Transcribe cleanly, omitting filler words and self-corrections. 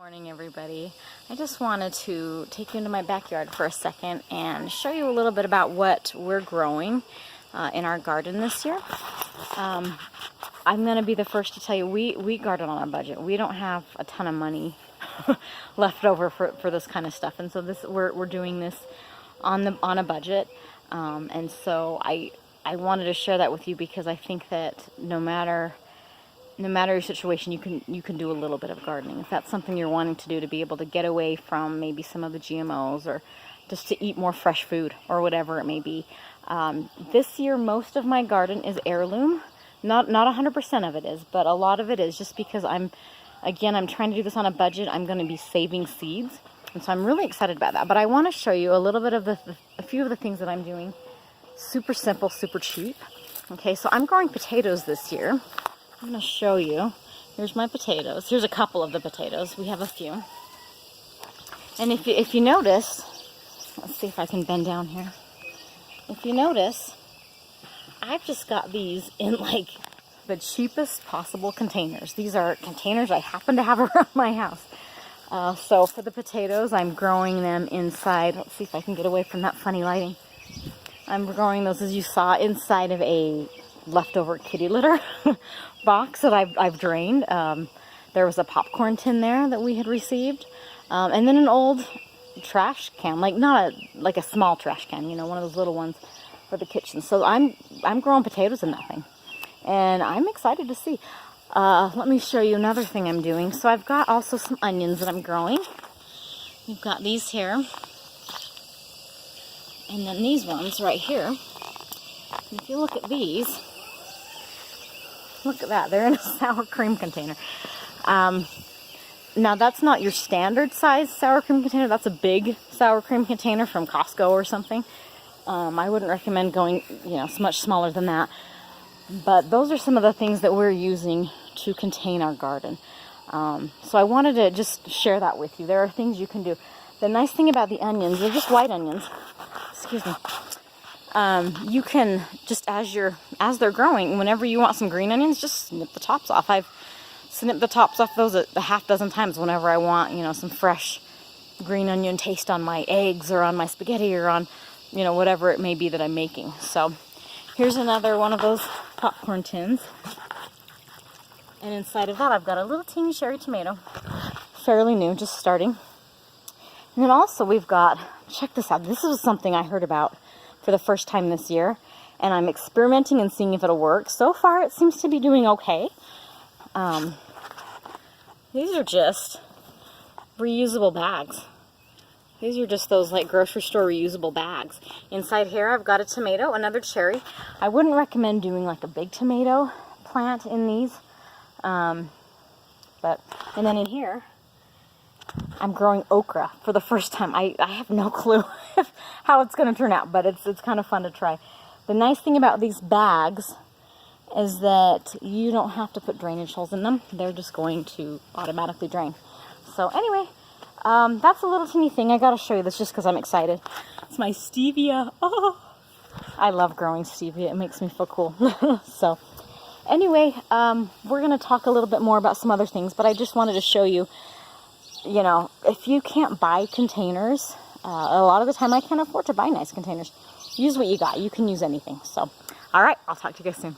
Morning, everybody. I just wanted to take you into my backyard for a second and show you a little bit about what we're growing in our garden this year. I'm going to be the first to tell you we garden on a budget. We don't have a ton of money left over for this kind of stuff, and so we're doing this on a budget. And so I wanted to share that with you because I think that no matter your situation, you can do a little bit of gardening. If that's something you're wanting to do, to be able to get away from maybe some of the GMOs, or just to eat more fresh food, or whatever it may be. This year, most of my garden is heirloom. Not 100% of it is, but a lot of it is, just because I'm trying to do this on a budget. I'm going to be saving seeds, and so I'm really excited about that. But I want to show you a little bit of a few of the things that I'm doing. Super simple, super cheap. Okay, so I'm growing potatoes this year. I'm going to show you. Here's my potatoes. Here's a couple of the potatoes. We have a few. And if you notice, let's see if I can bend down here. If you notice, I've just got these in like the cheapest possible containers. These are containers I happen to have around my house. So for the potatoes, I'm growing them inside. Let's see if I can get away from that funny lighting. I'm growing those, as you saw, inside of a leftover kitty litter box that I've drained. There was a popcorn tin there that we had received, and then an old trash can, not a small trash can, one of those little ones for the kitchen. So I'm growing potatoes in that thing, and I'm excited to see. Let me show you another thing I'm doing. So I've got also some onions that I'm growing. We've got these here, and then these ones right here. And if you look at these, look at that. They're in a sour cream container. Now, that's not your standard size sour cream container. That's a big sour cream container from Costco or something. I wouldn't recommend going, much smaller than that. But those are some of the things that we're using to contain our garden. So I wanted to just share that with you. There are things you can do. The nice thing about the onions, they're just white onions. Excuse me. You can just, as they're growing, whenever you want some green onions, just snip the tops off. I've snipped the tops off those a half dozen times whenever I want, some fresh green onion taste on my eggs, or on my spaghetti, or on, whatever it may be that I'm making. So here's another one of those popcorn tins. And inside of that, I've got a little teeny cherry tomato, fairly new, just starting. And then also we've got, check this out. This is something I heard about for the first time this year, and I'm experimenting and seeing if it'll work. So far, it seems to be doing okay. These are just reusable bags. These are just those grocery store reusable bags. Inside here, I've got a tomato, another cherry. I wouldn't recommend doing a big tomato plant in these. And then in here, I'm growing okra for the first time. I have no clue how it's going to turn out, but it's kind of fun to try. The nice thing about these bags is that you don't have to put drainage holes in them. They're just going to automatically drain. So anyway, that's a little teeny thing. I got to show you this just because I'm excited. It's my stevia. Oh, I love growing stevia. It makes me feel cool. So anyway, we're going to talk a little bit more about some other things, but I just wanted to show you, if you can't buy containers, a lot of the time I can't afford to buy nice containers. Use what you got. You can use anything. So, all right, I'll talk to you guys soon.